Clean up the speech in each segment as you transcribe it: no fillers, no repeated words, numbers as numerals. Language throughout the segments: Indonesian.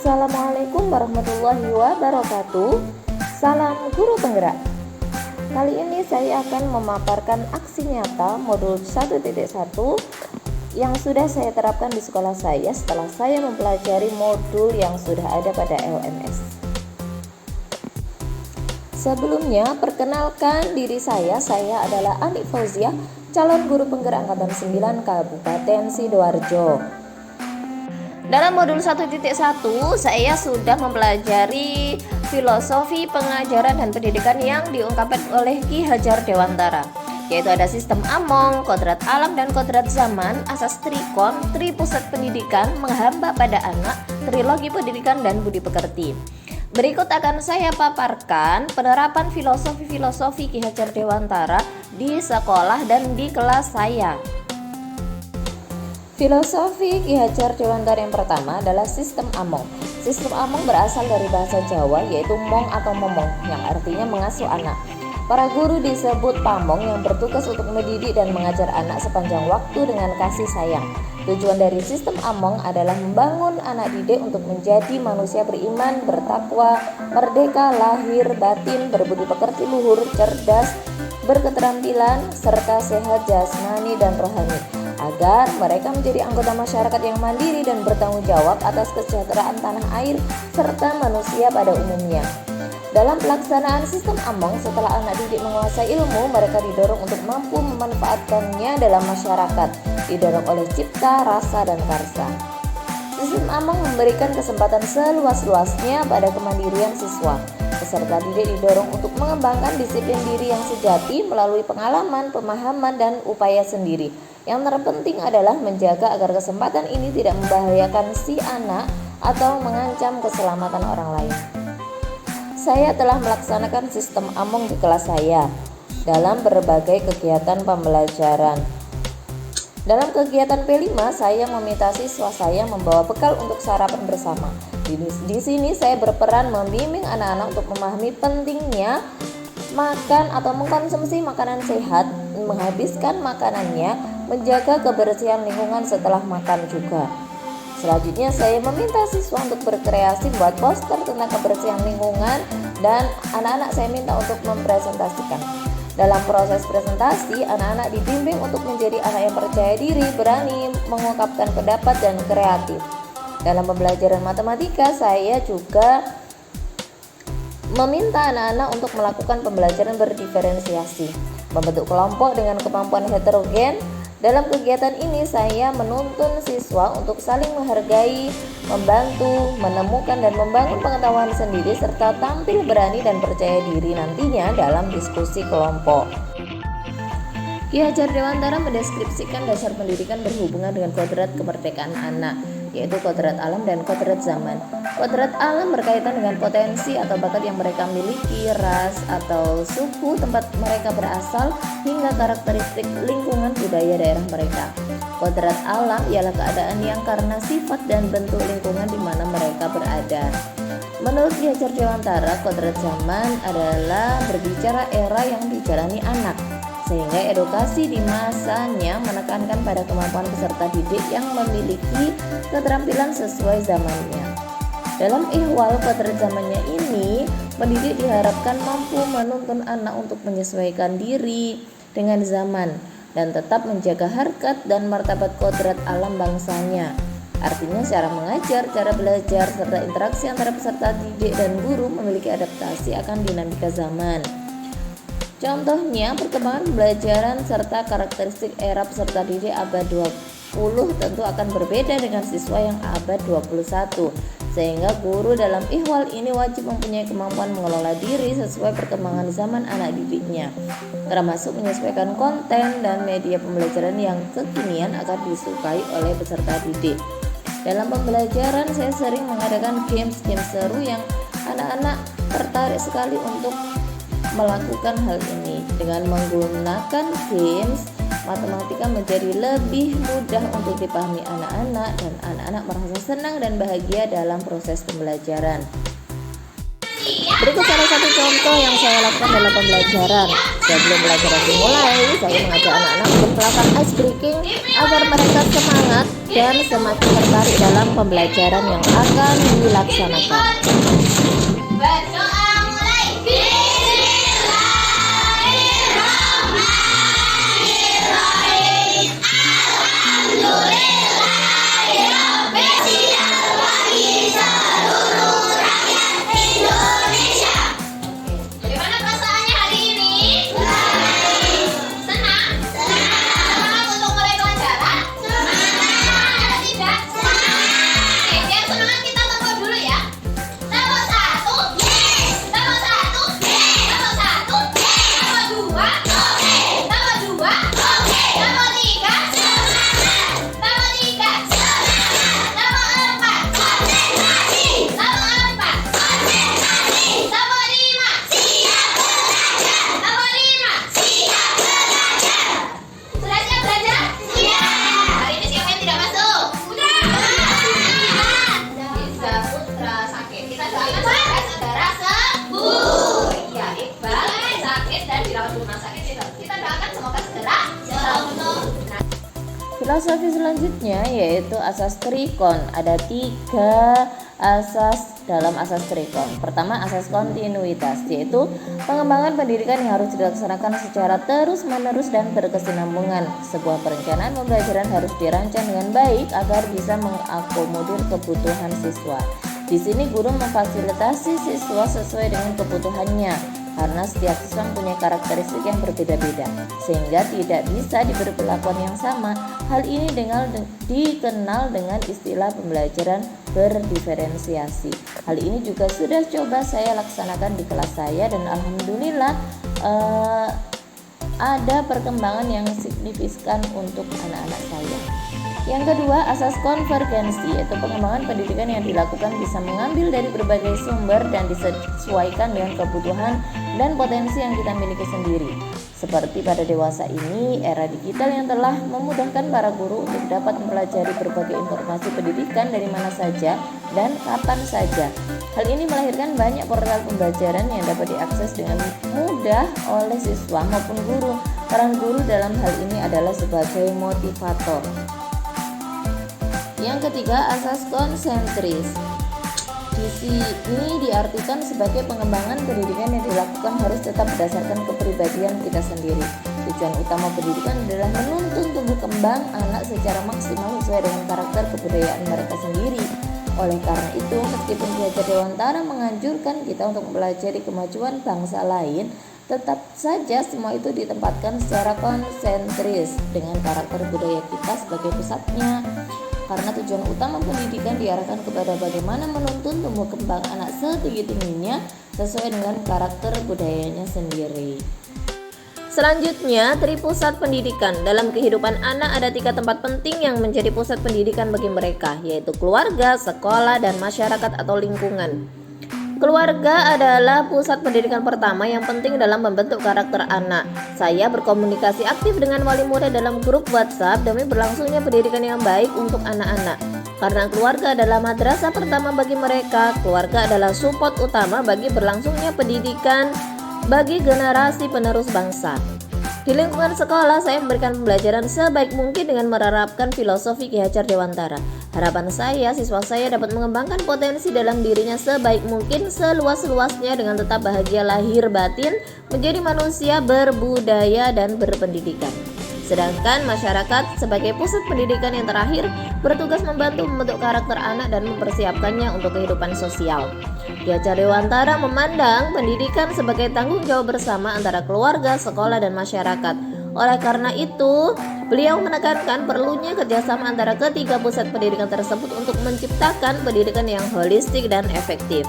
Assalamualaikum warahmatullahi wabarakatuh. Salam guru penggerak. Kali ini saya akan memaparkan aksi nyata modul 1.1 yang sudah saya terapkan di sekolah saya setelah saya mempelajari modul yang sudah ada pada LMS. Sebelumnya, perkenalkan diri saya adalah Ani Fauziah, calon guru penggerak angkatan 9 Kabupaten Sidoarjo. Dalam modul 1.1 saya sudah mempelajari filosofi pengajaran dan pendidikan yang diungkapkan oleh Ki Hajar Dewantara, yaitu ada sistem Among, kodrat alam dan kodrat zaman, asas trikon, tripusat pendidikan, menghamba pada anak, trilogi pendidikan dan budi pekerti. Berikut akan saya paparkan penerapan filosofi Ki Hajar Dewantara di sekolah dan di kelas saya. Filosofi Ki Hajar Dewantara yang pertama adalah sistem Among. Sistem Among berasal dari bahasa Jawa yaitu mong atau momong yang artinya mengasuh anak. Para guru disebut pamong yang bertugas untuk mendidik dan mengajar anak sepanjang waktu dengan kasih sayang. Tujuan dari sistem Among adalah membangun anak didik untuk menjadi manusia beriman, bertakwa, merdeka lahir batin, berbudi pekerti luhur, cerdas, berketerampilan, serta sehat jasmani dan rohani, agar mereka menjadi anggota masyarakat yang mandiri dan bertanggung jawab atas kesejahteraan tanah air serta manusia pada umumnya. Dalam pelaksanaan sistem Among, setelah anak didik menguasai ilmu, mereka didorong untuk mampu memanfaatkannya dalam masyarakat, didorong oleh cipta, rasa, dan karsa. Sistem Among memberikan kesempatan seluas-luasnya pada kemandirian siswa. Peserta didik didorong untuk mengembangkan disiplin diri yang sejati melalui pengalaman, pemahaman, dan upaya sendiri. Yang terpenting adalah menjaga agar kesempatan ini tidak membahayakan si anak atau mengancam keselamatan orang lain. Saya telah melaksanakan sistem Among di kelas saya dalam berbagai kegiatan pembelajaran. Dalam kegiatan P5, saya meminta siswa saya membawa bekal untuk sarapan bersama. Di sini saya berperan membimbing anak-anak untuk memahami pentingnya makan atau mengkonsumsi makanan sehat, menghabiskan makanannya, menjaga kebersihan lingkungan setelah makan juga. Selanjutnya saya meminta siswa untuk berkreasi buat poster tentang kebersihan lingkungan dan anak-anak saya minta untuk mempresentasikan. Dalam proses presentasi, anak-anak dibimbing untuk menjadi anak yang percaya diri, berani mengungkapkan pendapat dan kreatif. Dalam pembelajaran matematika, saya juga meminta anak-anak untuk melakukan pembelajaran berdiferensiasi, membentuk kelompok dengan kemampuan heterogen. Dalam kegiatan ini saya menuntun siswa untuk saling menghargai, membantu, menemukan dan membangun pengetahuan sendiri serta tampil berani dan percaya diri nantinya dalam diskusi kelompok. Ki Hajar Dewantara mendeskripsikan dasar pendidikan berhubungan dengan kodrat kemerdekaan anak, yaitu kodrat alam dan kodrat zaman. Kodrat alam berkaitan dengan potensi atau bakat yang mereka miliki, ras atau suku tempat mereka berasal, hingga karakteristik lingkungan budaya daerah mereka. Kodrat alam ialah keadaan yang karena sifat dan bentuk lingkungan di mana mereka berada. Menurut Ki Hajar Dewantara, kodrat zaman adalah berbicara era yang dijalani anak, sehingga edukasi di masanya menekankan pada kemampuan peserta didik yang memiliki keterampilan sesuai zamannya. Dalam ihwal kodrat zamannya ini, pendidik diharapkan mampu menuntun anak untuk menyesuaikan diri dengan zaman dan tetap menjaga harkat dan martabat kodrat alam bangsanya. Artinya cara mengajar, cara belajar, serta interaksi antara peserta didik dan guru memiliki adaptasi akan dinamika zaman. Contohnya, perkembangan pembelajaran serta karakteristik era peserta didik abad 20 tentu akan berbeda dengan siswa yang abad 21, sehingga guru dalam ihwal ini wajib mempunyai kemampuan mengelola diri sesuai perkembangan zaman anak didiknya, termasuk menyesuaikan konten dan media pembelajaran yang kekinian agar disukai oleh peserta didik. Dalam pembelajaran saya sering mengadakan games seru yang anak-anak tertarik sekali untuk melakukan hal ini. Dengan menggunakan games, matematika menjadi lebih mudah untuk dipahami anak-anak dan anak-anak merasa senang dan bahagia dalam proses pembelajaran. Berikut salah satu contoh yang saya lakukan dalam pembelajaran. Sebelum pelajaran dimulai, saya mengajak anak-anak untuk melakukan ice breaking agar mereka semangat dan semakin tertarik dalam pembelajaran yang akan dilaksanakan. Berdoa mulai. Bismillahirrahmanirrahim. Alhamdulillahirabbil bagi seluruh rakyat Indonesia. Bagaimana perasaannya hari ini? Baik. Senang? Senang untuk mulai pelajaran? Semangat. Ada tidak? Semangat. Oke, biar semangat kita tepuk dulu ya. Tambah satu, tambah satu, tambah satu, tambah dua, tambah dua, tambah tiga, tambah tiga, tambah empat, konsentrasi, tambah empat, konsentrasi, tambah lima, siap belajar, tambah lima, siap belajar. Sudah siap belajar? Siap. Hari ini siapa yang tidak masuk? Putra. Bisa Putra sakit. Kita doakan supaya saudara sembuh. Iya, Iqbal sakit dan dirawat di rumah sakit. Kita doakan semoga segera sembuh. Filosofi selanjutnya yaitu asas trikon. Ada 3 asas dalam asas trikon. Pertama, asas kontinuitas, yaitu pengembangan pendidikan yang harus dilaksanakan secara terus-menerus dan berkesinambungan. Sebuah perencanaan pembelajaran harus dirancang dengan baik agar bisa mengakomodir kebutuhan siswa. Di sini guru memfasilitasi siswa sesuai dengan kebutuhannya, karena setiap siswa punya karakteristik yang berbeda-beda, sehingga tidak bisa diberi perlakuan yang sama. Hal ini dikenal dengan istilah pembelajaran berdiferensiasi. Hal ini juga sudah coba saya laksanakan di kelas saya, dan alhamdulillah ada perkembangan yang signifikan untuk anak-anak saya. Yang kedua, asas konvergensi, yaitu pengembangan pendidikan yang dilakukan bisa mengambil dari berbagai sumber dan disesuaikan dengan kebutuhan dan potensi yang kita miliki sendiri. Seperti pada dewasa ini, era digital yang telah memudahkan para guru untuk dapat mempelajari berbagai informasi pendidikan dari mana saja dan kapan saja. Hal ini melahirkan banyak portal pembelajaran yang dapat diakses dengan mudah oleh siswa maupun guru. Peran guru dalam hal ini adalah sebagai motivator. Yang ketiga, asas konsentris. Di sini diartikan sebagai pengembangan pendidikan yang dilakukan harus tetap berdasarkan kepribadian kita sendiri. Tujuan utama pendidikan adalah menuntun tumbuh kembang anak secara maksimal sesuai dengan karakter kebudayaan mereka sendiri. Oleh karena itu, meskipun Ki Hajar Dewantara menganjurkan kita untuk mempelajari kemajuan bangsa lain, tetap saja semua itu ditempatkan secara konsentris dengan karakter budaya kita sebagai pusatnya. Karena tujuan utama pendidikan diarahkan kepada bagaimana menuntun tumbuh kembang anak setinggi-tingginya sesuai dengan karakter budayanya sendiri. Selanjutnya, tripusat pendidikan. Dalam kehidupan anak ada 3 tempat penting yang menjadi pusat pendidikan bagi mereka, yaitu keluarga, sekolah, dan masyarakat atau lingkungan. Keluarga adalah pusat pendidikan pertama yang penting dalam membentuk karakter anak. Saya berkomunikasi aktif dengan wali murid dalam grup WhatsApp demi berlangsungnya pendidikan yang baik untuk anak-anak. Karena keluarga adalah madrasah pertama bagi mereka, keluarga adalah support utama bagi berlangsungnya pendidikan bagi generasi penerus bangsa. Di lingkungan sekolah, saya memberikan pembelajaran sebaik mungkin dengan menerapkan filosofi Ki Hajar Dewantara. Harapan saya, siswa saya dapat mengembangkan potensi dalam dirinya sebaik mungkin, seluas-luasnya dengan tetap bahagia lahir batin, menjadi manusia berbudaya dan berpendidikan. Sedangkan masyarakat sebagai pusat pendidikan yang terakhir bertugas membantu membentuk karakter anak dan mempersiapkannya untuk kehidupan sosial. Ki Hajar Dewantara memandang pendidikan sebagai tanggung jawab bersama antara keluarga, sekolah, dan masyarakat. Oleh karena itu, beliau menekankan perlunya kerjasama antara ketiga pusat pendidikan tersebut untuk menciptakan pendidikan yang holistik dan efektif.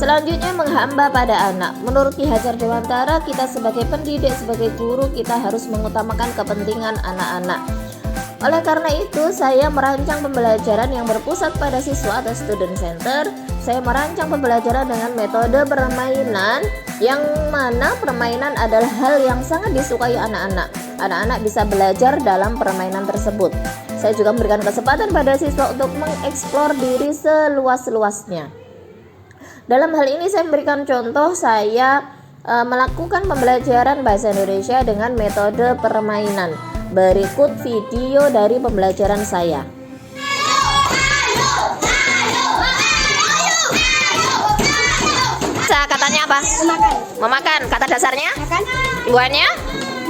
Selanjutnya, menghamba pada anak. Menurut Ki Hajar Dewantara, kita sebagai pendidik, sebagai guru, kita harus mengutamakan kepentingan anak-anak. Oleh karena itu, saya merancang pembelajaran yang berpusat pada siswa atau student center. Saya merancang pembelajaran dengan metode permainan, yang mana permainan adalah hal yang sangat disukai anak-anak. Anak-anak bisa belajar dalam permainan tersebut. Saya juga memberikan kesempatan pada siswa untuk mengeksplor diri seluas-luasnya. Dalam hal ini saya memberikan contoh, saya melakukan pembelajaran bahasa Indonesia dengan metode permainan. Berikut video dari pembelajaran saya. Katanya apa? Memakan. Memakan. Kata dasarnya? Makan. Dua-nya?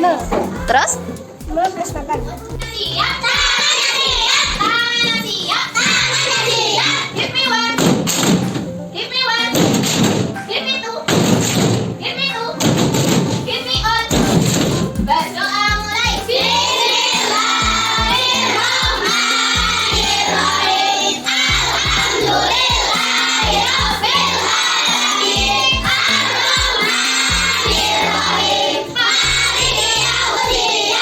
Me. Terus? Me plus makan. Siap, tangannya siap, tangannya siap, tangannya siap. Give me one, give me one, give me two, give me two, give me all. Berdoa mulai. Bismillahirrahmanirrahim. Alhamdulillahirabbil alamin. Ar-Rahmanirrahim. Maliki yaumiddin.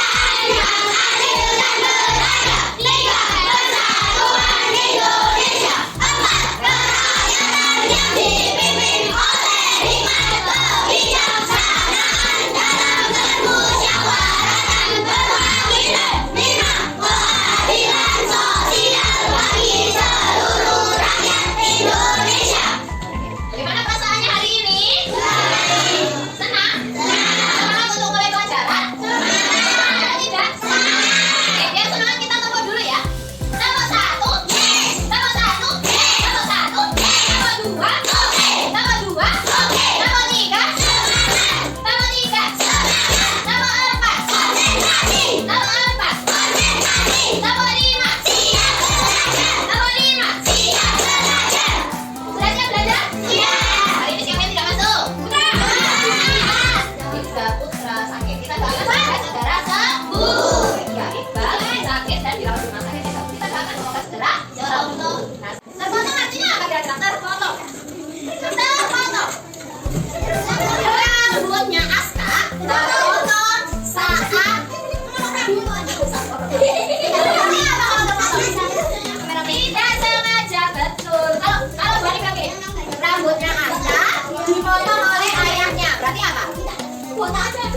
Liga Persatuan Indonesia. Empat kerakyatan yang dipimpin oleh hikmat kebijaksanaan dalam permusyawaratan perwakilan bina keadilan sosial bagi seluruh rakyat Indonesia. Bagaimana perasaannya hari ini? Senang? Semangat untuk mulai pelajaran? Semangat tidak? Oke, biar semangat kita tunggu dulu ya. Nomor satu, nomor satu, nomor satu, nomor dua, nomor dua, nomor tiga, nomor tiga, nomor empat, nomor empat, nomor lima, nomor lima, belajar? Hari ini siapa yang tidak masuk? Iqbal Putra sakit. Kita doakan semoga saudara sembuh. Ya, Iqbal sakit dan dirawat di rumah sakit. Kita doakan semoga segera sembuh. Nah, terpotong artinya apa kira-kira? Terpotong. Terpotong. Rambutnya Asta terpotong saat tidak sengaja, betul. Kalau balik lagi, rambutnya Asta dipotong oleh ayahnya. Berarti apa?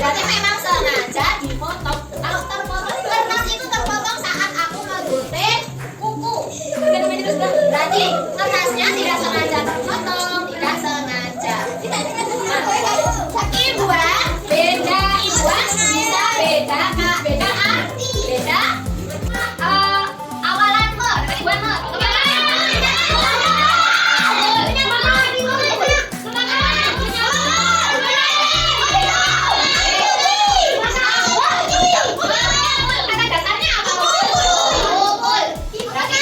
Berarti memang sengaja dipotong. Kalau terpotong, kertas itu terpotong saat aku menggunting kuku. Berarti kertasnya tidak sengaja terpotong, tidak sengaja. Ibuan, beda ibuan bisa beda beda arti, beda awalan me, dengan ibuan me. Kata dasarnya apa? Pukul. Berarti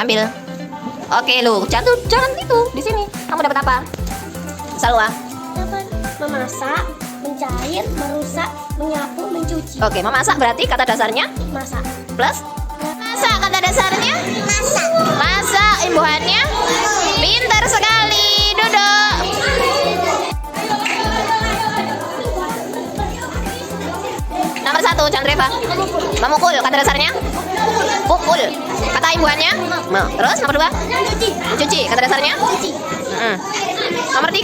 Ambil. Oke, lu jatuh jangan itu di sini. Kamu dapat apa? Salwa. Dapat memasak, mencair, merusak, menyapu, mencuci. Oke, memasak berarti kata dasarnya Masak. plus. Masak kata dasarnya? Masak. Masak imbuhannya? Pintar sekali. Duduk. Nomor 1, Chandreva. Memukul kata dasarnya? Pukul. Kata imbuhannya? Terus nomor 2? Mencuci. Mencuci kata dasarnya? Nomor 3?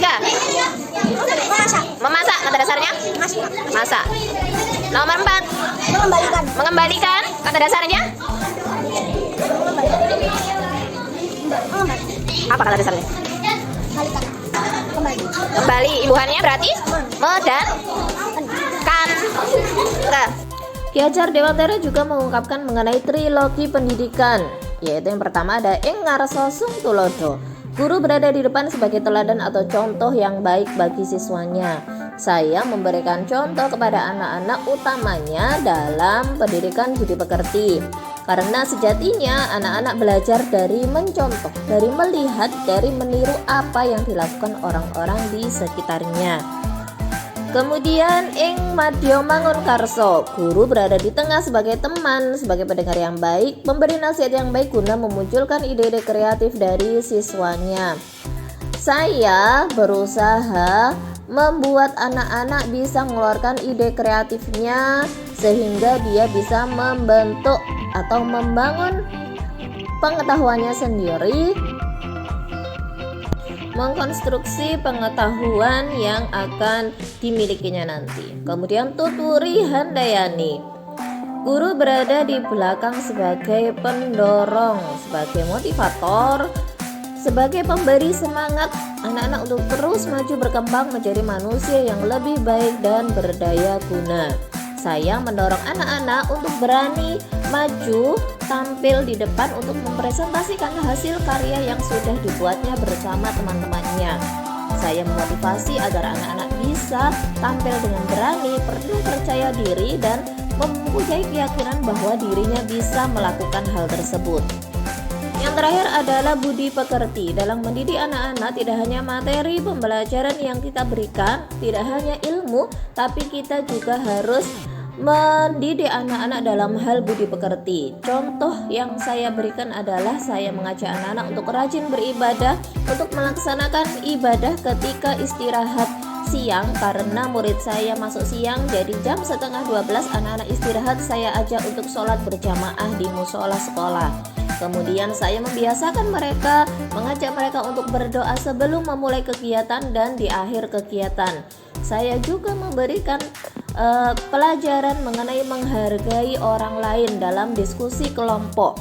Memasak. Memasak kata dasarnya? Masak. Masak. Nomor 4? Mengembalikan. Mengembalikan kata dasarnya? Apa kata dasarnya? Balikan. Kembali. Kembali imbuhannya berarti me dan kan. Ki Hajar Dewantara juga mengungkapkan mengenai trilogi pendidikan, yaitu yang pertama ada Ing Ngarsa Sung Tulodo. Guru berada di depan sebagai teladan atau contoh yang baik bagi siswanya. Saya memberikan contoh kepada anak-anak utamanya dalam pendidikan budi pekerti. Karena sejatinya anak-anak belajar dari mencontoh, dari melihat, dari meniru apa yang dilakukan orang-orang di sekitarnya. Kemudian Ing Madya Mangunkarso, guru berada di tengah sebagai teman, sebagai pendengar yang baik, memberi nasihat yang baik guna memunculkan ide-ide kreatif dari siswanya. Saya berusaha membuat anak-anak bisa mengeluarkan ide kreatifnya sehingga dia bisa membentuk atau membangun pengetahuannya sendiri, mengkonstruksi pengetahuan yang akan dimilikinya nanti. Kemudian Tuturi Handayani, guru berada di belakang sebagai pendorong, sebagai motivator, sebagai pemberi semangat anak-anak untuk terus maju berkembang menjadi manusia yang lebih baik dan berdaya guna. Saya mendorong anak-anak untuk berani maju tampil di depan untuk mempresentasikan hasil karya yang sudah dibuatnya bersama teman-temannya. Saya memotivasi agar anak-anak bisa tampil dengan berani, penuh percaya diri dan mempunyai keyakinan bahwa dirinya bisa melakukan hal tersebut. Yang terakhir adalah budi pekerti. Dalam mendidik anak-anak tidak hanya materi pembelajaran yang kita berikan, tidak hanya ilmu, tapi kita juga harus mendidik anak-anak dalam hal budi pekerti. Contoh yang saya berikan adalah saya mengajak anak-anak untuk rajin beribadah, untuk melaksanakan ibadah ketika istirahat siang, karena murid saya masuk siang, jadi jam 11:30 anak-anak istirahat, saya ajak untuk sholat berjamaah di musola sekolah. Kemudian saya membiasakan mereka, mengajak mereka untuk berdoa sebelum memulai kegiatan dan di akhir kegiatan. Saya juga memberikan pelajaran mengenai menghargai orang lain dalam diskusi kelompok.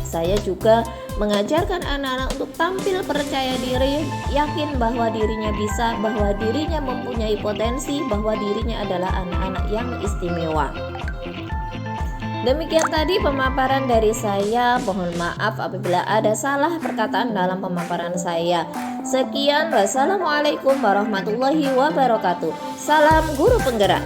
Saya juga mengajarkan anak-anak untuk tampil percaya diri, yakin bahwa dirinya bisa, bahwa dirinya mempunyai potensi, bahwa dirinya adalah anak-anak yang istimewa. Demikian tadi pemaparan dari saya. Mohon maaf apabila ada salah perkataan dalam pemaparan saya. Sekian, wassalamualaikum warahmatullahi wabarakatuh. Salam guru penggerak.